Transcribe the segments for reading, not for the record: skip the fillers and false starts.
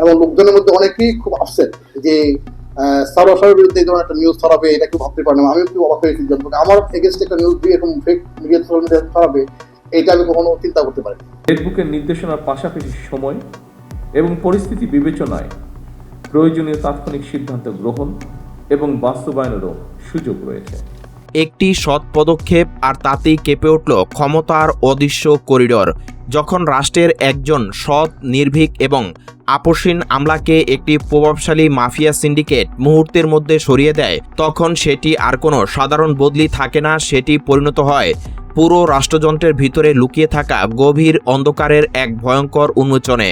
এবং লোকজনের মধ্যে অনেকেই খুব আপসেট যে সারোয়ারের বিরুদ্ধে এই ধরনের একটা নিউজ ছড়াবে, এটা কেউ ভাবতে পারে না। আমি খুব অবাক হয়েছি যখন আমার এগেনস্ট একটা নিউজ দিয়ে এরকম ফেক মিডিয়া ছড়াবে, এটা আমি কখনো চিন্তা করতে পারি। ফেসবুকের নির্দেশনার পাশাপাশি সময় এবং পরিস্থিতি বিবেচনায় প্রয়োজনীয় তাৎক্ষণিক সিদ্ধান্ত গ্রহণ এবং বাস্তবায়নেরও সুযোগ রয়েছে। একটি সৎ পদক্ষেপ, আর তাতেই কেঁপে উঠল ক্ষমতার অদৃশ্য করিডর। যখন রাষ্ট্রের একজন সৎ, নির্ভীক এবং আপসীন আমলাকে একটি প্রভাবশালী মাফিয়া সিন্ডিকেট মুহূর্তের মধ্যে সরিয়ে দেয়, তখন সেটি আর কোনো সাধারণ বদলি থাকে না, সেটি পরিণত হয় পুরো রাষ্ট্রযন্ত্রের ভিতরে লুকিয়ে থাকা গভীর অন্ধকারের এক ভয়ঙ্কর উন্মোচনে।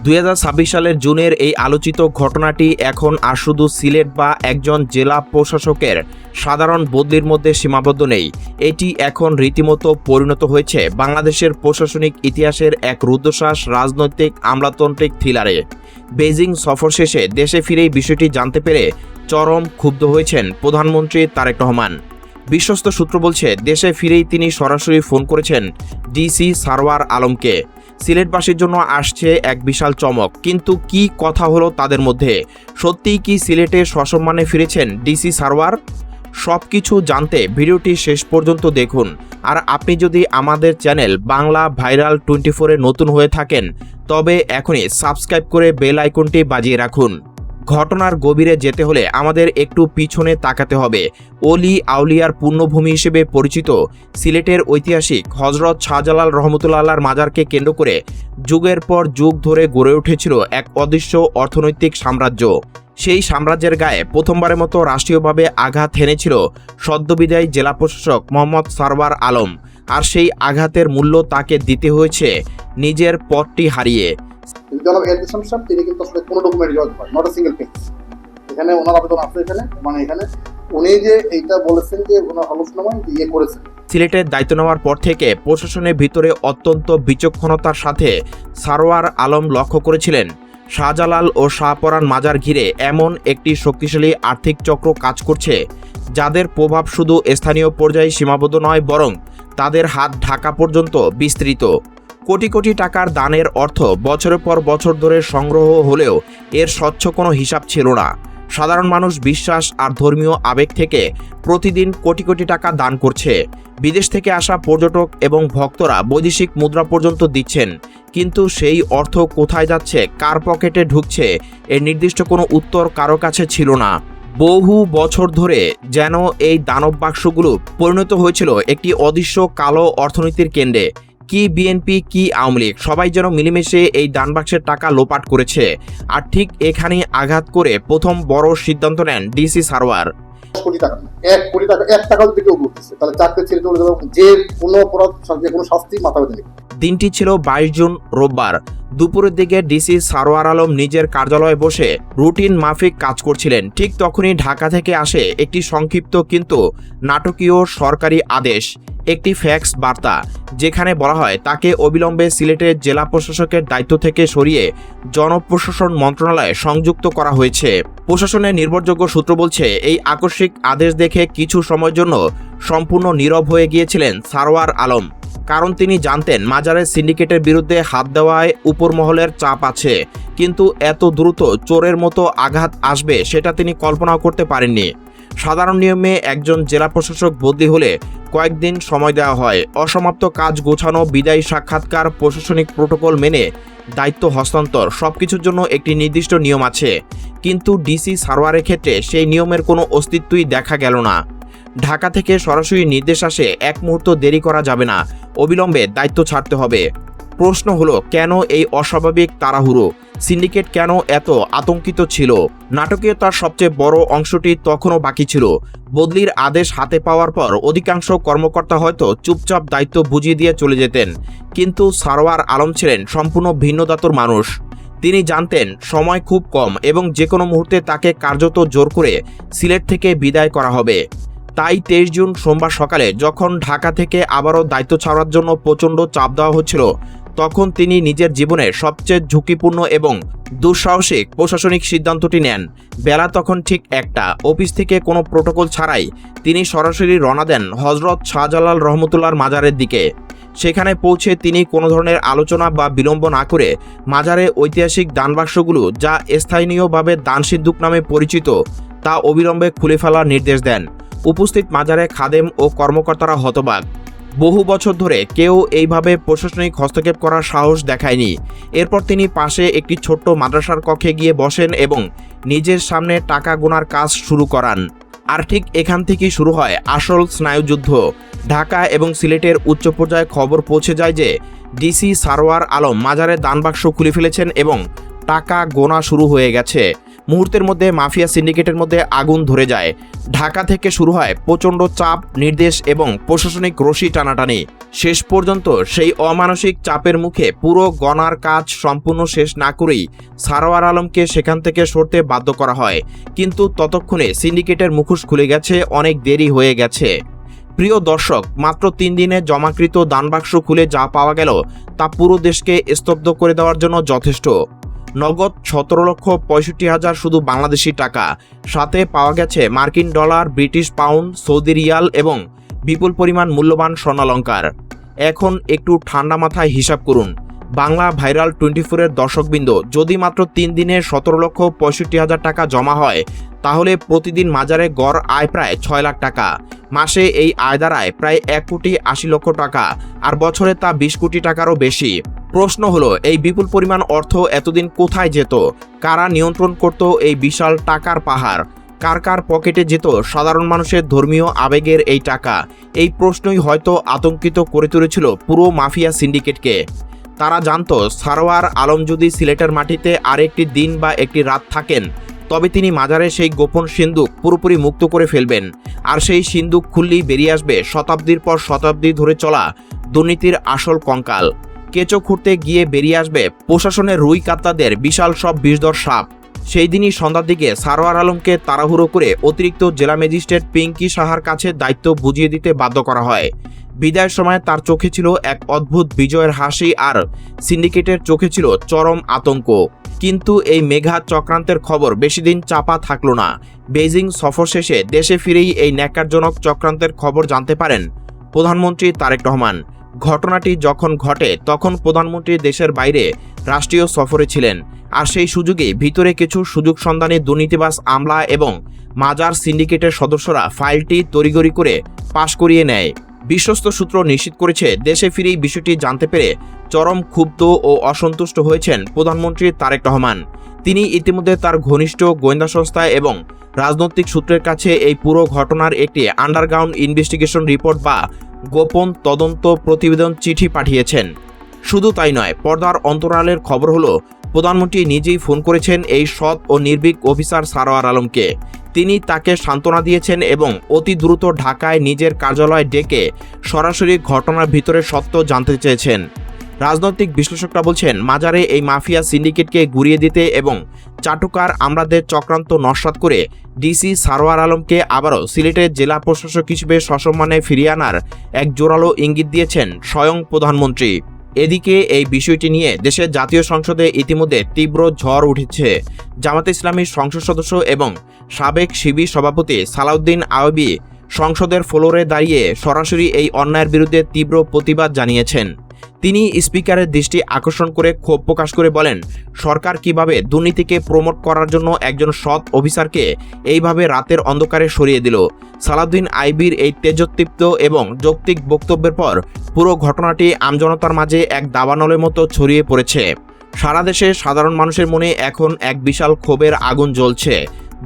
2026 সালের জুনের এই আলোচিত ঘটনাটি এখন আর শুধু সিলেট বা একজন জেলা প্রশাসকের সাধারণ বদলির মধ্যে সীমাবদ্ধ নেই। এটি এখন রীতিমতো পরিণত হয়েছে বাংলাদেশের প্রশাসনিক ইতিহাসের এক রুদ্ধশ্বাস রাজনৈতিক আমলাতান্ত্রিক থ্রিলারে। বেজিং সফর শেষে দেশে ফিরেই বিষয়টি জানতে পেরে চরম ক্ষুব্ধ হয়েছেন প্রধানমন্ত্রী তারেক রহমান। বিশ্বস্ত সূত্র বলছে, দেশে ফিরেই তিনি সরাসরি ফোন করেছেন ডিসি সারওয়ার আলমকে। সিলেটবাসীর জন্য আসছে এক বিশাল চমক, কিন্তু কি কথা হলো তাদের মধ্যে? সত্যিই কি সিলেটে সসম্মানে ফিরেছেন ডিসি সারওয়ার? সবকিছু জানতে ভিডিওটি শেষ পর্যন্ত দেখুন। আর আপনি যদি আমাদের চ্যানেল বাংলা ভাইরাল 24-এ নতুন হয়ে থাকেন, তবে এখনই সাবস্ক্রাইব করে বেল আইকনটি বাজিয়ে রাখুন। ঘটনার গভীরে যেতে হলে আমাদের একটু পিছনে তাকাতে হবে। অলি আউলিয়ার পুণ্যভূমি হিসেবে পরিচিত সিলেটের ঐতিহাসিক হজরত শাহজালাল রহমতুল্লাহর মাজারকে কেন্দ্র করে যুগের পর যুগ ধরে গড়ে উঠেছিল এক অদৃশ্য অর্থনৈতিক সাম্রাজ্য। সেই সাম্রাজ্যের গায়ে প্রথমবারের মতো রাষ্ট্রীয়ভাবে আঘাত হেনেছিল সদ্যবিদায়ী জেলা প্রশাসক মোহাম্মদ সারওয়ার আলম। আর সেই আঘাতের মূল্য তাকে দিতে হয়েছে নিজের পদটি হারিয়ে। জনাব এহতেশাম সাহেব তিনি কিন্তু আসলে কোনো ডকুমেন্ট জমা দিতে পারেন, নট আ সিঙ্গেল পেজ। এখানে ওনার আবেদন আছে, এখানে উনি যে এইটা বলেছেন যে ওনার হলফনামায় ইয়ে করেছেন। সিলেটের দায়িত্ব নেওয়ার পর থেকে প্রশাসনের ভিতরে অত্যন্ত বিচক্ষণতার সাথে সারওয়ার আলম লক্ষ্য করেছিলেন শাহজালাল ও শাহপরান মাজার ঘিরে এমন একটি শক্তিশালী আর্থিক চক্র কাজ করছে, যাদের প্রভাব শুধু স্থানীয় পর্যায়ে সীমাবদ্ধ নয়, বরং তাদের হাত ঢাকা পর্যন্ত বিস্তৃত। কোটি কোটি টাকার দানের অর্থ বছরের পর বছর ধরে সংগ্রহ হলেও এর স্বচ্ছ কোনো হিসাব ছিল না। সাধারণ মানুষ বিশ্বাস আর ধর্মীয় আবেগ থেকে প্রতিদিন কোটি কোটি টাকা দান করছে। বিদেশ থেকে আসা পর্যটক এবং ভক্তরা বৈদেশিক মুদ্রা পর্যন্ত দিচ্ছেন, কিন্তু সেই অর্থ কোথায় যাচ্ছে, কার পকেটে ঢুকছে, এর নির্দিষ্ট কোনো উত্তর কারো কাছে ছিল না। বহু বছর ধরে যেন এই দানব বাক্সগুলো পরিণত হয়েছিল একটি অদৃশ্য কালো অর্থনীতির কেন্দ্রে। কি বিএনপি, কি আওয়ামী লীগ, সবাই যেন মিলেমিশে এই দানবাক্সের টাকা লোপাট করেছে। আর ঠিক এখানেই আঘাত করে প্রথম বড় সিদ্ধান্ত নেন ডিসি সারওয়ার। 10 কোটি টাকা না, 1 কোটি টাকা, 1 টাকাও যদি কেউ করতেছে তাহলে চাকরি ছেড়ে চলে যাবে, যে কোনো অপরাধ, যে কোনো শাস্তি মাথা বেঁধে নেবে। দিনটি ছিল 22 জুন, রোববার। দুপুরের দিকে ডিসি সারওয়ার আলম নিজের কার্যালয়ে বসে রুটিন মাফিক কাজ করছিলেন। ঠিক তখনই ঢাকা থেকে আসে একটি সংক্ষিপ্ত কিন্তু নাটকীয় সরকারি আদেশ, একটি ফ্যাক্স বার্তা, যেখানে বলা হয় তাকে অবিলম্বে সিলেটের জেলা প্রশাসকের দায়িত্ব থেকে সরিয়ে জনপ্রশাসন মন্ত্রণালয়ে সংযুক্ত করা হয়েছে। প্রশাসনের নির্ভরযোগ্য সূত্র বলছে, এই আকস্মিক আদেশ দেখে কিছু সময়ের জন্য সম্পূর্ণ নীরব হয়ে গিয়েছিলেন সারওয়ার আলম। কারণ তিনি জানতেন মাজারের সিন্ডিকেটের বিরুদ্ধে হাত দেওয়ায় উপর মহলের চাপ আছে, কিন্তু এত দ্রুত চোরের মতো আঘাত আসবে সেটা তিনি কল্পনাও করতে পারেননি। সাধারণ নিয়মে একজন জেলা প্রশাসক বদলি হলে কয়েকদিন সময় দেওয়া হয়, অসমাপ্ত কাজ গোছানো, বিদায়ী সাক্ষাৎকার, প্রশাসনিক প্রোটোকল মেনে দায়িত্ব হস্তান্তর, সবকিছুর জন্য একটি নির্দিষ্ট নিয়ম আছে। কিন্তু ডিসি সারওয়ারের ক্ষেত্রে সেই নিয়মের কোনো অস্তিত্বই দেখা গেল না। ঢাকা থেকে সরাসরি নির্দেশ আসে, এক মুহূর্ত দেরি করা যাবে না, অবিলম্বে দায়িত্ব ছাড়তে হবে। প্রশ্ন হলো, কেন এই অস্বাভাবিক তাড়াহুড়ো? সিন্ডিকেট কেন এত আতঙ্কিত ছিল? নাটকীয়তার সবচেয়ে বড় অংশটি তখনও বাকি ছিল। বদলির আদেশ হাতে পাওয়ার পর অধিকাংশ কর্মকর্তা হয়তো চুপচাপ দায়িত্ব বুঝিয়ে দিয়ে চলে যেতেন, কিন্তু সারওয়ার আলম ছিলেন সম্পূর্ণ ভিন্ন ধাতুর মানুষ। তিনি জানতেন সময় খুব কম এবং যে কোনো মুহূর্তে তাকে কার্যত জোর করে সিলেট থেকে বিদায় করা হবে। তাই 23 জুন সোমবার সকালে যখন ঢাকা থেকে আবারও দায়িত্ব ছাড়ার জন্য প্রচণ্ড চাপ দেওয়া হচ্ছিল, তখন তিনি নিজের জীবনের সবচেয়ে ঝুঁকিপূর্ণ এবং দুঃসাহসিক প্রশাসনিক সিদ্ধান্তটি নেন। বেলা তখন ঠিক 1টা। অফিস থেকে কোনো প্রোটোকল ছাড়াই তিনি সরাসরি রওনা দেন হজরত শাহজালাল রহমতুল্লাহর মাজারের দিকে। সেখানে পৌঁছে তিনি কোনো ধরনের আলোচনা বা বিলম্ব না করে মাজারে ঐতিহাসিক দানবাক্সগুলো, যা স্থানীয়ভাবে দান সিন্দুক নামে পরিচিত, তা অবিলম্বে খুলে ফেলার নির্দেশ দেন। উপস্থিত মাজারে খাদেম ও কর্মকর্তারা হতবাক। বহু বছর ধরে কেউ এইভাবে প্রশাসনিক হস্তক্ষেপ করার সাহস দেখায়নি। এরপর তিনি পাশে একটি ছোট্ট মাদ্রাসার কক্ষে গিয়ে বসেন এবং নিজের সামনে টাকা গোনার কাজ শুরু করান। আর ঠিক এখান থেকেই শুরু হয় আসল স্নায়ুযুদ্ধ। ঢাকা এবং সিলেটের উচ্চ পর্যায়ে খবর পৌঁছে যায় যে ডিসি সারোয়ার আলম মাজারে দানবাক্স খুলে ফেলেছেন এবং টাকা গোনা শুরু হয়ে গেছে। মুহূর্তের মধ্যে মাফিয়া সিন্ডিকেটের মধ্যে আগুন ধরে যায়। ঢাকা থেকে শুরু হয় প্রচণ্ড চাপ, নির্দেশ এবং প্রশাসনিক রশি টানাটানি। শেষ পর্যন্ত সেই অমানসিক চাপের মুখে পুরো গণার কাজ সম্পূর্ণ শেষ না করেই সারোয়ার আলমকে সেখান থেকে সরতে বাধ্য করা হয়। কিন্তু ততক্ষণে সিন্ডিকেটের মুখোশ খুলে গেছে, অনেক দেরি হয়ে গেছে। প্রিয় দর্শক, মাত্র 3 দিনে জমাকৃত দানবাক্স খুলে যা পাওয়া গেল তা পুরো দেশকে স্তব্ধ করে দেওয়ার জন্য যথেষ্ট। নগদ 17,65,000 শুধু বাংলাদেশি টাকা, সাথে পাওয়া গেছে মার্কিন dollar, British pound, Saudi Real এবং বিপুল পরিমাণ মূল্যবান স্বর্ণালঙ্কার। এখন একটু ঠান্ডা মাথায় হিসাব করুন, বাংলা ভাইরাল 24-এর দর্শকবৃন্দ, যদি মাত্র 3 দিনে 17,65,000 টাকা জমা হয়, তাহলে প্রতিদিন মাজারে গড় আয় প্রায় 6 লাখ টাকা। মাসে এই আয় দাঁড়ায় প্রায় 1,80,00,000 টাকা, আর বছরে তা 20 কোটি টাকারও বেশি। প্রশ্ন হলো, এই বিপুল পরিমাণ অর্থ এতদিন কোথায় যেত? কারা নিয়ন্ত্রণ করত এই বিশাল টাকার পাহাড়? কার কার পকেটে যেত সাধারণ মানুষের ধর্মীয় আবেগের এই টাকা? এই প্রশ্নই হয়তো আতঙ্কিত করে তুলেছিল পুরো মাফিয়া সিন্ডিকেটকে। তারা জানতো সারোয়ার আলম যদি সিলেটের মাটিতে আরেকটি দিন বা একটি রাত থাকেন, তবে তিনি মাজারে সেই গোপন সিন্দুক পুরোপুরি মুক্ত করে ফেলবেন। আর সেই সিন্দুক খুললেই বেরিয়ে আসবে শতাব্দীর পর শতাব্দী ধরে চলা দুর্নীতির আসল কঙ্কাল। কেঁচো খুঁড়তে গিয়ে বেরিয়ে আসবে প্রশাসনের রুই কাত্তাদের বিশাল সব বিষধর সাপ। সেই দিনই সন্ধ্যার দিকে সারোয়ার আলমকে তাড়াহুড়ো করে অতিরিক্ত জেলা ম্যাজিস্ট্রেট পিঙ্কি সাহার কাছে দায়িত্ব বুঝিয়ে দিতে বাধ্য করা হয়। বিদায়ের সময় তার চোখে ছিল এক অদ্ভুত বিজয়ের হাসি, আর সিন্ডিকেটের চোখে ছিল চরম আতঙ্ক। কিন্তু এই মেঘা চক্রান্তের খবর বেশিদিন চাপা থাকলো না। বেইজিং সফর শেষে দেশে ফিরেই এই ন্যাক্কারজনক চক্রান্তের খবর জানতে পারেন প্রধানমন্ত্রী তারেক রহমান। ঘটনাটি যখন ঘটে তখন প্রধানমন্ত্রী দেশের বাইরে রাষ্ট্রীয় সফরে ছিলেন, আর সেই সুযোগে ভিতরে কিছু সুযোগ সন্ধানী দুর্নীতিবাজ আমলা এবং মাজার সিন্ডিকেটের সদস্যরা ফাইলটি তড়িঘড়ি করে পাশ করিয়ে নেয়। বিশ্বস্ত সূত্র নিশ্চিত করেছে, দেশে ফিরেই বিষয়টি জানতে পেরে চরম ক্ষুব্ধ ও অসন্তুষ্ট হয়েছেন প্রধানমন্ত্রী তারেক রহমান। তিনি ইতিমধ্যে তার ঘনিষ্ঠ গোয়েন্দা সংস্থা এবং রাজনৈতিক সূত্রের কাছে এই পুরো ঘটনার একটি আন্ডারগ্রাউন্ড ইনভেস্টিগেশন রিপোর্ট বা গোপন তদন্ত প্রতিবেদন চিঠি পাঠিয়েছেন। শুধু তাই নয়, পর্দার অন্তরালের খবর হলো প্রধানমন্ত্রী নিজেই ফোন করেছেন এই সৎ ও নির্ভীক অফিসার সারোয়ার আলমকে। তিনি তাকে সান্ত্বনা দিয়েছেন এবং অতি দ্রুত ঢাকায় নিজের কার্যালয়ে ডেকে সরাসরি ঘটনার ভিতরে সত্য জানতে চেয়েছেন। রাজনৈতিক বিশ্লেষকরা বলছেন, মাজারে এই মাফিয়া সিন্ডিকেটকে গুড়িয়ে দিতে এবং চাটুকার আমলাদের চক্রান্ত নস্যাৎ করে ডিসি সারোয়ার আলমকে আবারও সিলেটের জেলা প্রশাসক হিসেবে সসম্মানে ফিরিয়ে আনার এক জোরালো ইঙ্গিত দিয়েছেন স্বয়ং প্রধানমন্ত্রী। এদিকে এই বিষয়টি নিয়ে দেশের জাতীয় সংসদে ইতিমধ্যে তীব্র ঝড় উঠেছে। জামাতে ইসলামীর সংসদ সদস্য এবং সাবেক শিবির সভাপতি সালাউদ্দিন আইয়ুবী সংসদের ফ্লোরে দাঁড়িয়ে সরাসরি এই অন্যায়ের বিরুদ্ধে তীব্র প্রতিবাদ জানিয়েছেন। তিনি স্পিকারের দৃষ্টি আকর্ষণ করে ক্ষোভ প্রকাশ করে বলেন, সরকার কিভাবে দুর্নীতিকে প্রমোট করার জন্য একজন সৎ অফিসারকে এইভাবে রাতের অন্ধকারে সরিয়ে দিল। সালাউদ্দিন আইয়ুবীর এই তেজোত্তীপ্ত এবং যৌক্তিক বক্তব্যের পর পুরো ঘটনাটি আমজনতার মাঝে এক দাবানলের মতো ছড়িয়ে পড়েছে। সারা দেশে সাধারণ মানুষের মনে এখন এক বিশাল ক্ষোভের আগুন জ্বলছে।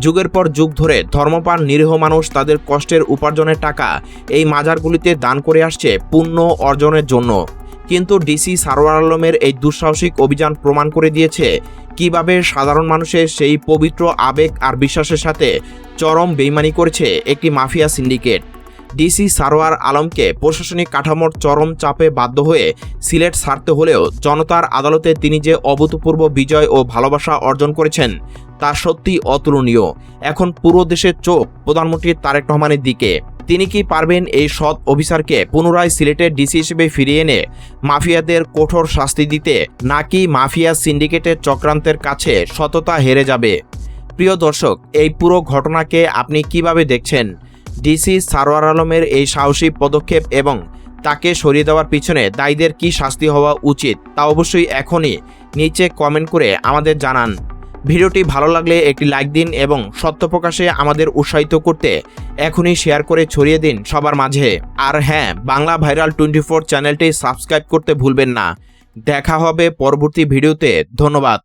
যুগের পর যুগ ধরে ধর্মপ্রাণ নিরীহ মানুষ তাদের কষ্টের উপার্জনের টাকা এই মাজারগুলিতে দান করে আসছে পুণ্য অর্জনের জন্য। কিন্তু ডিসি সারোয়ার আলমের এই দুঃসাহসিক অভিযান প্রমাণ করে দিয়েছে কিভাবে সাধারণ মানুষের সেই পবিত্র আবেগ আর বিশ্বাসের সাথে চরম বেইমানি করেছে একটি মাফিয়া সিন্ডিকেট। ডিসি সারোয়ার আলমকে প্রশাসনিক কাঠামোর চরম চাপে বাধ্য হয়ে সিলেট ছাড়তে হলেও জনতার আদালতে তিনি যে অভূতপূর্ব বিজয় ও ভালোবাসা অর্জন করেছেন তা সত্যি অতুলনীয়। এখন পুরো দেশের চোখ প্রধানমন্ত্রী তারেক রহমানের দিকে। তিনি কি পারবেন এই সৎ অফিসারকে পুনরায় সিলেটের ডিসি হিসেবে ফিরিয়ে এনে মাফিয়াদের কঠোর শাস্তি দিতে, নাকি মাফিয়া সিন্ডিকেটের চক্রান্তের কাছে সততা হেরে যাবে? প্রিয় দর্শক, এই পুরো ঘটনাকে আপনি কিভাবে দেখছেন? ডিসি সারোয়ার আলমের এই সাহসী পদক্ষেপ এবং তাকে সরিয়ে দেওয়ার পিছনে দায়ীদের কি শাস্তি হওয়া উচিত তা অবশ্যই এখনই নিচে কমেন্ট করে আমাদের জানান। ভিডিওটি ভালো লাগলে একটি লাইক দিন এবং সত্য প্রকাশে আমাদের উৎসাহিত করতে এখনই শেয়ার করে ছড়িয়ে দিন সবার মাঝে। আর হ্যাঁ, বাংলা ভাইরাল 24 চ্যানেলটি সাবস্ক্রাইব করতে ভুলবেন না। দেখা হবে পরবর্তী ভিডিওতে। ধন্যবাদ।